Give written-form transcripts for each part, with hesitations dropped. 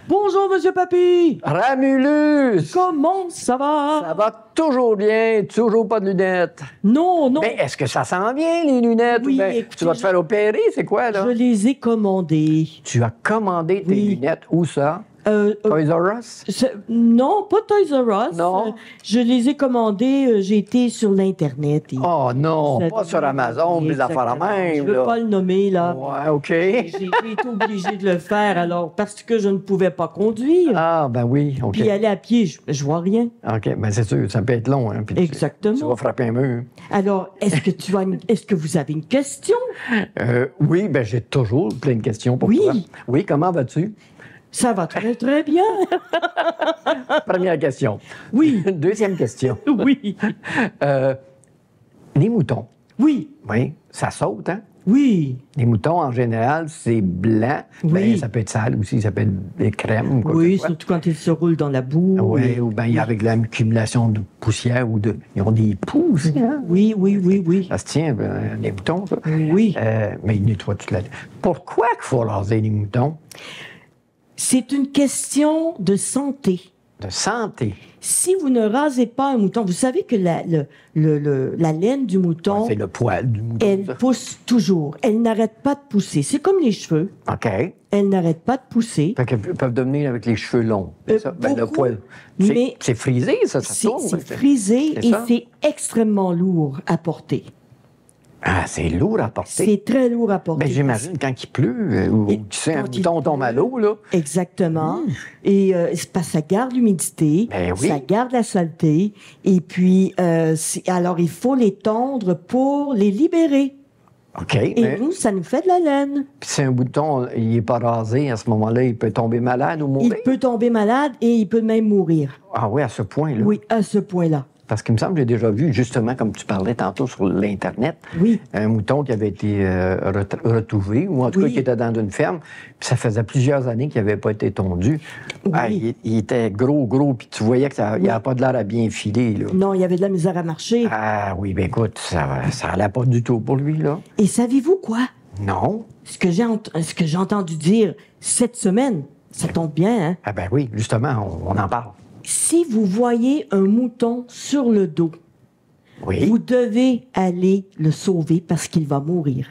Bonjour, Monsieur Papy! Ramulus! Comment ça va? Ça va toujours bien, toujours pas de lunettes. Non, non. Mais est-ce que ça sent bien, les lunettes? Oui, Ou bien écoutez, tu vas te faire opérer, c'est quoi, là? Je les ai commandées. Tu as commandé tes Oui. lunettes, où ça? Euh, euh, Toys R Us? non, pas Toys R Us. Non. Je les ai commandées, j'ai été sur l'Internet. Et Oh non, ça- pas sur Amazon, des affaires à Exactement. même, Je veux là. pas le nommer, là. Ouais, OK. J'ai été obligée de le faire, alors, parce que je ne pouvais pas conduire. Ah, ben oui, OK. Puis aller à pied, je vois rien. OK, ben c'est sûr, ça peut être long, hein. Puis Exactement. Tu vas frapper un mur. Alors, est-ce que vous avez une question? Oui, ben j'ai toujours plein de questions pour Oui. toi. Oui, comment vas-tu? Ça va très, très bien. Première question. Oui. Deuxième question. Oui. Les moutons, Oui. oui, ça saute, hein? Oui. Les moutons, en général, c'est blanc. Oui. Ben, ça peut être sale aussi, ça peut être des crèmes ou quoi que Oui, ce soit. surtout quand ils se roulent dans la boue. Oui, ou bien il y a avec l'accumulation de poussière ou de... Ils ont des poux aussi, hein? Oui, oui, oui, oui. Ça se tient, les moutons, ça. Oui. Mais ils nettoient toute la... Pourquoi qu'il faut raser les moutons? C'est une question de santé. De santé. Si vous ne rasez pas un mouton, vous savez que la laine du mouton, C'est le poil du mouton. elle ça. pousse toujours. Elle n'arrête pas de pousser. C'est comme les cheveux. OK. Elle n'arrête pas de pousser. Fait qu'ils peuvent devenir avec les cheveux longs. C'est ça? Ben, le beaucoup, poil. mais C'est frisé, ça C'est tourne. frisé C'est et ça? c'est extrêmement lourd à porter. Ah, c'est lourd à porter. C'est très lourd à porter. Ben, j'imagine quand il pleut, ou Et tu sais, un quand il mouton tombe à pleut, l'eau, là. Exactement. Et c'est parce que ça garde l'humidité, Ben oui. ça garde la saleté. Et puis, alors, il faut les tondre pour les libérer. OK. Et Mais nous, ça nous fait de la laine. puis si un mouton, il n'est pas rasé, à ce moment-là, il peut tomber malade ou mourir? Il peut tomber malade et il peut même mourir. Ah oui, à ce point-là. Oui, à ce point-là. Parce qu'il me semble que j'ai déjà vu, justement, comme tu parlais tantôt sur l'Internet, Oui. un mouton qui avait été retrouvé, ou en tout cas Oui. qui était dans une ferme, puis ça faisait plusieurs années qu'il n'avait pas été tondu. Oui. Ah, il était gros, puis tu voyais que ça n'avait pas de l'air à bien filer, là. Non, il y avait de la misère à marcher. Ah oui, ben écoute, ça allait pas du tout pour lui, là. Et savez-vous quoi? Non? Ce que j'ai entendu dire cette semaine, ça tombe bien, hein? Ah ben oui, justement, on en parle. Si vous voyez un mouton sur le dos, Oui. vous devez aller le sauver parce qu'il va mourir.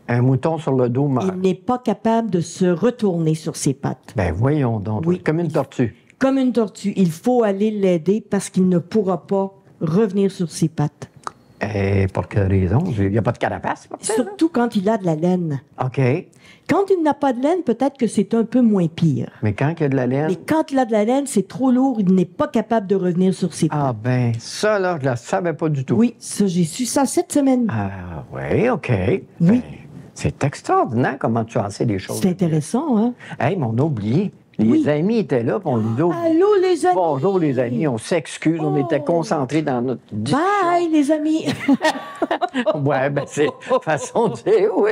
Un mouton sur le dos meurt. Il n'est pas capable de se retourner sur ses pattes. Ben voyons donc. Oui. Comme une tortue. Comme une tortue, il faut aller l'aider parce qu'il ne pourra pas revenir sur ses pattes. Et pour quelle raison? Il n'y a pas de carapace pour ça, là? Surtout quand il a de la laine. OK. Quand il n'a pas de laine, peut-être que c'est un peu moins pire. Mais quand il y a de la laine... Mais quand il a de la laine, c'est trop lourd, il n'est pas capable de revenir sur ses pattes. Ah ben, ça, là, je ne le savais pas du tout. Oui, ça, j'ai su ça cette semaine. Ah oui, OK. Oui. Ben, c'est extraordinaire comment tu en sais des choses. C'est intéressant, hein? Hey, mais on a oublié. Les Oui. amis étaient là, puis on lui dit... Allô, les amis! Bonjour, les amis. On s'excuse. On était Oh. concentrés dans notre discussion. Bye, les amis! Ouais, ben c'est façon de dire, oui.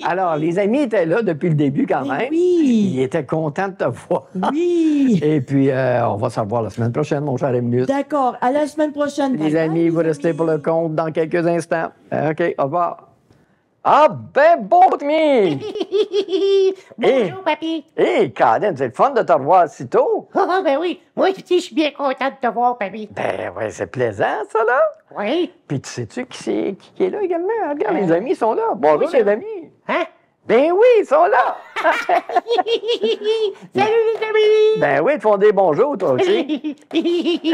Alors, les amis étaient là depuis le début quand même. Oui. Ils étaient contents de te voir. Oui! Et puis, on va se revoir la semaine prochaine, mon cher Emilus. D'accord, à la semaine prochaine. Les Bye amis, bye, vous les restez amis. pour le compte dans quelques instants. OK, au revoir. Ah, ben bon, Timmy! Bonjour, papy. Hé, Colin, c'est le fun de te revoir si tôt. Ah, ben oui. Moi aussi, je suis bien content de te voir, papy. Ben, ouais, c'est plaisant, ça, là. Oui. Puis, tu sais-tu qui est là également? Regarde, les amis sont là. Bonjour, oui, c'est les amis. Hein? Ben oui, ils sont là. Salut, les amis! Ben oui, ils te font des bonjours, toi aussi.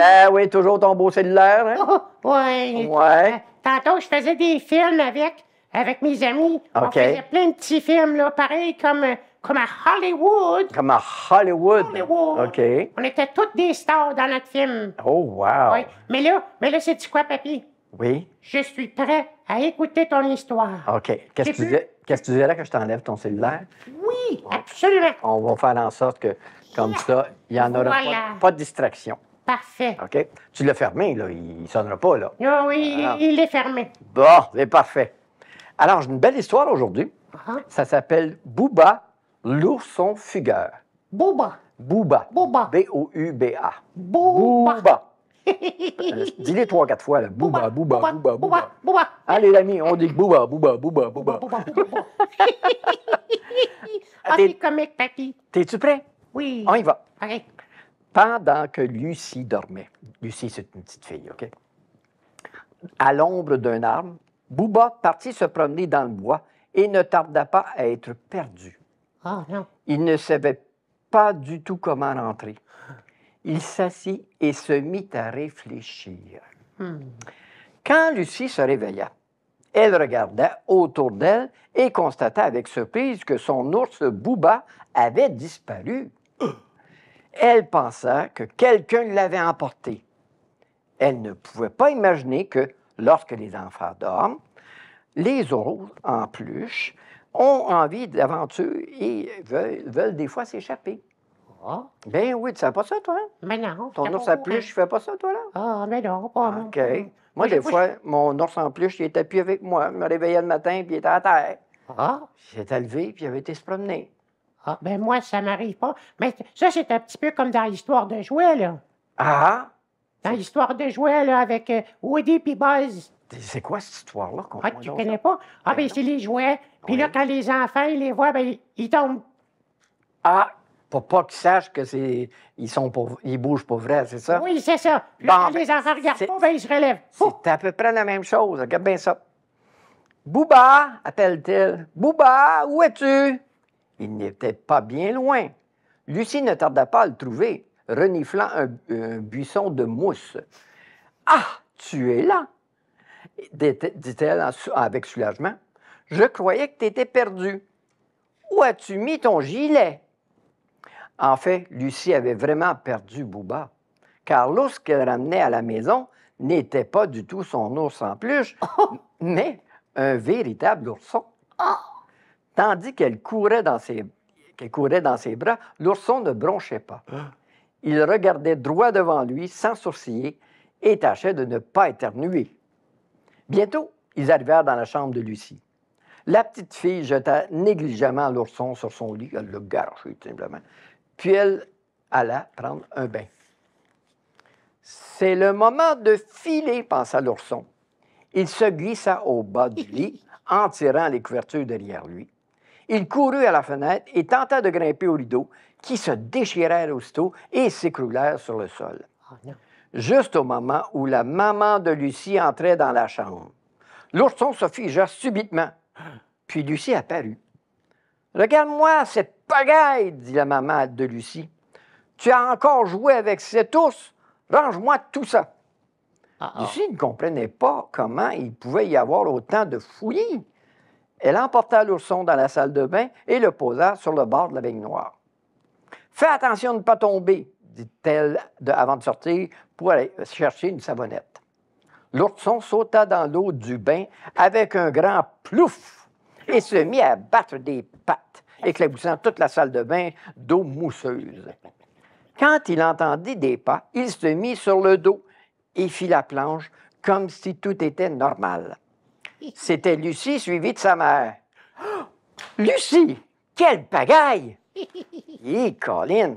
Ah oui, toujours ton beau cellulaire, hein? Oh, ouais. Ouais. Tantôt, je faisais des films avec mes amis. On OK. faisait plein de petits films, là, pareil comme à Hollywood. Comme à Hollywood. Hollywood. OK. On était toutes des stars dans notre film. Oh, wow. Ouais. Mais là, c'est-tu quoi, papy? Oui. Je suis prêt à écouter ton histoire. OK. Qu'est-ce que tu disais? Qu'est-ce que tu dirais que je t'enlève ton cellulaire? Oui, absolument. On va faire en sorte que, comme ça, il n'y en aura Voilà. pas de distraction. Parfait. OK? Tu l'as fermé, là. Il ne sonnera pas, là. Ah oui, Ah. il est fermé. Bon, c'est parfait. Alors, j'ai une belle histoire aujourd'hui. Ah. Ça s'appelle Booba, l'ourson fugueur. Booba. Booba. Booba. B-O-U-B-A. Booba. Booba. Dis-les 3-4 fois, là. Booba, Booba, Booba, Booba. Booba. Booba. Ah, les amis, on dit Booba, Booba, Booba, Booba, Booba. Booba. Booba. Ah, c'est comique, papy. T'es-tu prêt? Oui. On y va. OK. Pendant que Lucie dormait, Lucie, c'est une petite fille, OK? À l'ombre d'un arbre, Bouba partit se promener dans le bois et ne tarda pas à être perdu. Ah, non. Il ne savait pas du tout comment rentrer. Il s'assit et se mit à réfléchir. Quand Lucie se réveilla, elle regarda autour d'elle et constata avec surprise que son ours Bouba avait disparu. Elle pensa que quelqu'un l'avait emporté. Elle ne pouvait pas imaginer que, lorsque les enfants dorment, les ours en peluche ont envie d'aventure et veulent des fois s'échapper. Ah, Ben oui, tu sais pas ça, toi? Hein? mais non. Ton j'étais ours pas à au peluche, il courant. fait pas ça, toi, là? Ah, mais non, pas moi. OK. Moi, des fois, mon ours en peluche, il était plus avec moi. Il me réveillait le matin, puis il était à terre. Ah, Il s'était levé, puis il avait été se promener. ah, ben moi, ça m'arrive pas. Mais ça, c'est un petit peu comme dans l'histoire de jouets, là. Ah! Dans l'histoire de jouets, là, avec Woody puis Buzz. C'est quoi cette histoire-là? Ah, tu connais pas? Ah, ben c'est les jouets. Puis là, Oui. quand les enfants, ils les voient, ben ils tombent. Ah! Pour pas qu'ils sachent que ils bougent pas vrai, c'est ça? Oui, c'est ça. Puis là, Bon, quand les enfants regardent c'est- pas, ben ils se relèvent. Oh! C'est à peu près la même chose. Regarde bien ça. Bouba, appelle-t-il. Bouba, où es-tu? Il n'était pas bien loin. Lucie ne tarda pas à le trouver, reniflant un buisson de mousse. Ah, tu es là, dit-elle avec soulagement. Je croyais que tu étais perdu. Où as-tu mis ton gilet? En fait, Lucie avait vraiment perdu Bouba, car l'ours qu'elle ramenait à la maison n'était pas du tout son ours en peluche, mais un véritable ourson. Tandis qu'elle courait dans ses bras, l'ourson ne bronchait pas. Il regardait droit devant lui, sans sourciller, et tâchait de ne pas éternuer. Bientôt, ils arrivèrent dans la chambre de Lucie. La petite fille jeta négligemment l'ourson sur son lit. Elle l'a garoché, tout simplement. Puis elle alla prendre un bain. C'est le moment de filer, pensa l'ourson. Il se glissa au bas du lit, en tirant les couvertures derrière lui. Il courut à la fenêtre et tenta de grimper au rideau, qui se déchirèrent aussitôt et s'écroulèrent sur le sol. Ah, non. Juste au moment où la maman de Lucie entrait dans la chambre. L'ourson se figea subitement, puis Lucie apparut. « Regarde-moi cette pagaille, dit la maman de Lucie. Tu as encore joué avec cet ours? Range-moi tout ça. » Lucie ne comprenait pas comment il pouvait y avoir autant de fouillis. Elle emporta l'ourson dans la salle de bain et le posa sur le bord de la baignoire. « Fais attention de ne pas tomber, dit-elle avant de sortir pour aller chercher une savonnette. L'ourson sauta dans l'eau du bain avec un grand plouf et se mit à battre des pattes, éclaboussant toute la salle de bain d'eau mousseuse. Quand il entendit des pas, il se mit sur le dos et fit la planche comme si tout était normal. C'était Lucie suivie de sa mère. Oh, Lucie, quelle pagaille! Hé, Colin!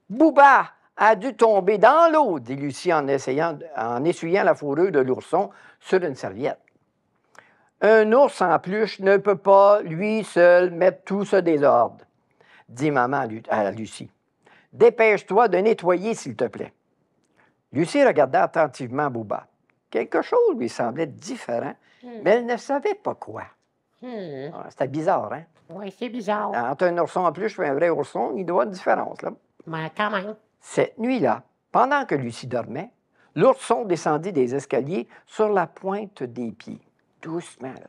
Bouba a dû tomber dans l'eau, dit Lucie en essuyant la fourrure de l'ourson sur une serviette. Un ours en peluche ne peut pas, lui seul, mettre tout ce désordre, dit maman à Lucie. Dépêche-toi de nettoyer, s'il te plaît. Lucie regarda attentivement Bouba. Quelque chose lui semblait différent, mais elle ne savait pas quoi. C'était bizarre, hein? Oui, c'est bizarre. Entre un ourson en peluche et un vrai ourson, il doit y avoir une différence, là. Mais quand même. Cette nuit-là, pendant que Lucie dormait, l'ourson descendit des escaliers sur la pointe des pieds, doucement. Là.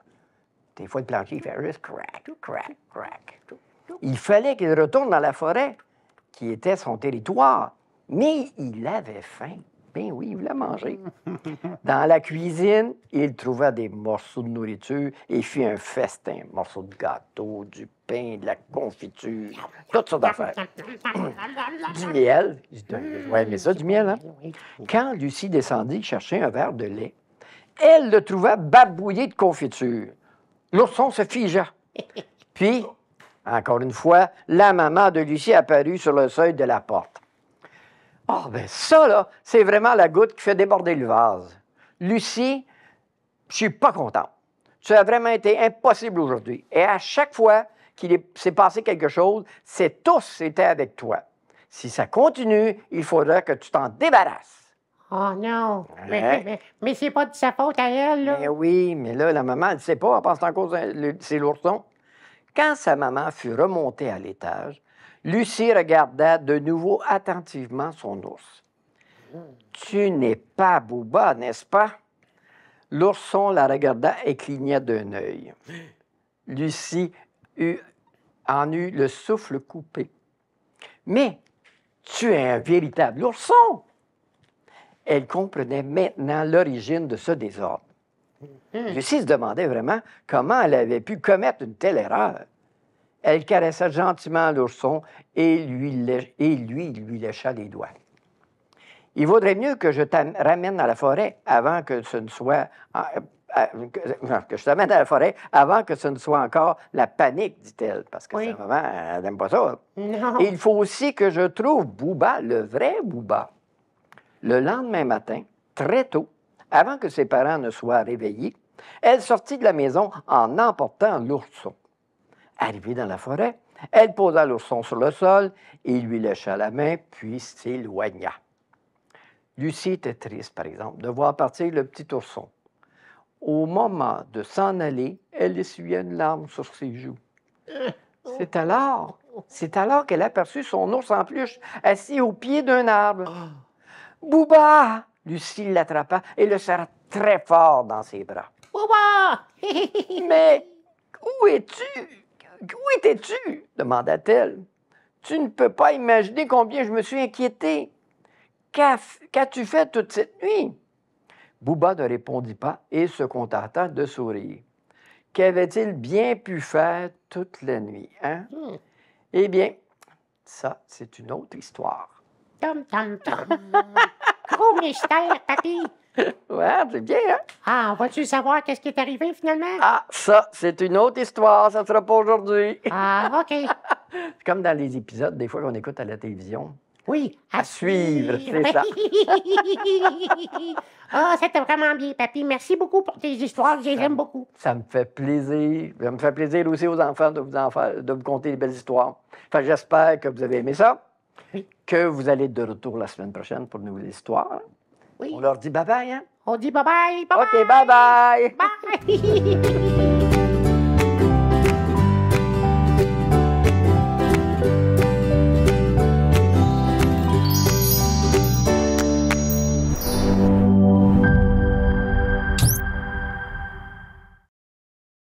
Des fois, le plancher, il fait juste crack, crack, crack. Il fallait qu'il retourne dans la forêt, qui était son territoire, mais il avait faim. Ben oui, il voulait manger. Dans la cuisine, il trouva des morceaux de nourriture et fit un festin. Morceaux de gâteau, du pain, de la confiture, toutes sortes d'affaires. Du miel. Ouais, mais ça, du miel, hein? Quand Lucie descendit chercher un verre de lait, elle le trouva barbouillé de confiture. L'ourson se figea. Puis, encore une fois, la maman de Lucie apparut sur le seuil de la porte. Ah, ben ça, là, c'est vraiment la goutte qui fait déborder le vase. Lucie, je suis pas contente. Tu as vraiment été impossible aujourd'hui. Et à chaque fois s'est passé quelque chose, c'est tous étaient avec toi. Si ça continue, il faudra que tu t'en débarrasses. Oh non. Ouais. Mais c'est pas de sa faute à elle, là. Mais oui, mais là, la maman, elle ne sait pas, elle pense que c'est en cause c'est l'ourson. Quand sa maman fut remontée à l'étage, Lucie regarda de nouveau attentivement son ours. « Tu n'es pas Bouba, n'est-ce pas? » L'ourson la regarda et cligna d'un œil. Lucie en eut le souffle coupé. « Mais tu es un véritable ourson! » Elle comprenait maintenant l'origine de ce désordre. Lucie se demandait vraiment comment elle avait pu commettre une telle erreur. Elle caressa gentiment l'ourson et lui lécha les doigts. « Il vaudrait mieux que je te ramène à la forêt avant que ce ne soit... que je t'amène à la forêt avant que ce ne soit encore la panique, dit-elle, parce que sa maman, elle n'aime pas ça. Non. Et il faut aussi que je trouve Bouba, le vrai Bouba. » Le lendemain matin, très tôt, avant que ses parents ne soient réveillés, elle sortit de la maison en emportant l'ourson. Arrivée dans la forêt, elle posa l'ourson sur le sol et lui lécha la main, puis s'éloigna. Lucie était triste, par exemple, de voir partir le petit ourson. Au moment de s'en aller, elle essuyait une larme sur ses joues. C'est alors qu'elle aperçut son ours en peluche assis au pied d'un arbre. « Bouba! » Lucie l'attrapa et le serra très fort dans ses bras. « Bouba! » « Mais où es-tu? Où étais-tu? » demanda-t-elle. « Tu ne peux pas imaginer combien je me suis inquiétée. Qu'as-tu fait toute cette nuit? » Bouba ne répondit pas et se contenta de sourire. Qu'avait-il bien pu faire toute la nuit, hein? Eh bien, ça, c'est une autre histoire. Tom, tom, tom. Gros mystère, papy. Ouais, c'est bien, hein? Ah, vas-tu savoir qu'est-ce qui est arrivé finalement? Ah, ça, c'est une autre histoire, ça ne sera pas aujourd'hui. Ah, OK. C'est comme dans les épisodes, des fois, qu'on écoute à la télévision. Oui, À suivre, c'est ça. Ah, c'était vraiment bien, papy. Merci beaucoup pour tes histoires, je les aime beaucoup. Ça me fait plaisir. Ça me fait plaisir aussi aux enfants de vous conter des belles histoires. Enfin, j'espère que vous avez aimé ça. Oui. Que vous allez être de retour la semaine prochaine pour une nouvelle histoire. Oui. On leur dit bye-bye, hein? On dit bye-bye, bye-bye. OK, bye-bye! Bye!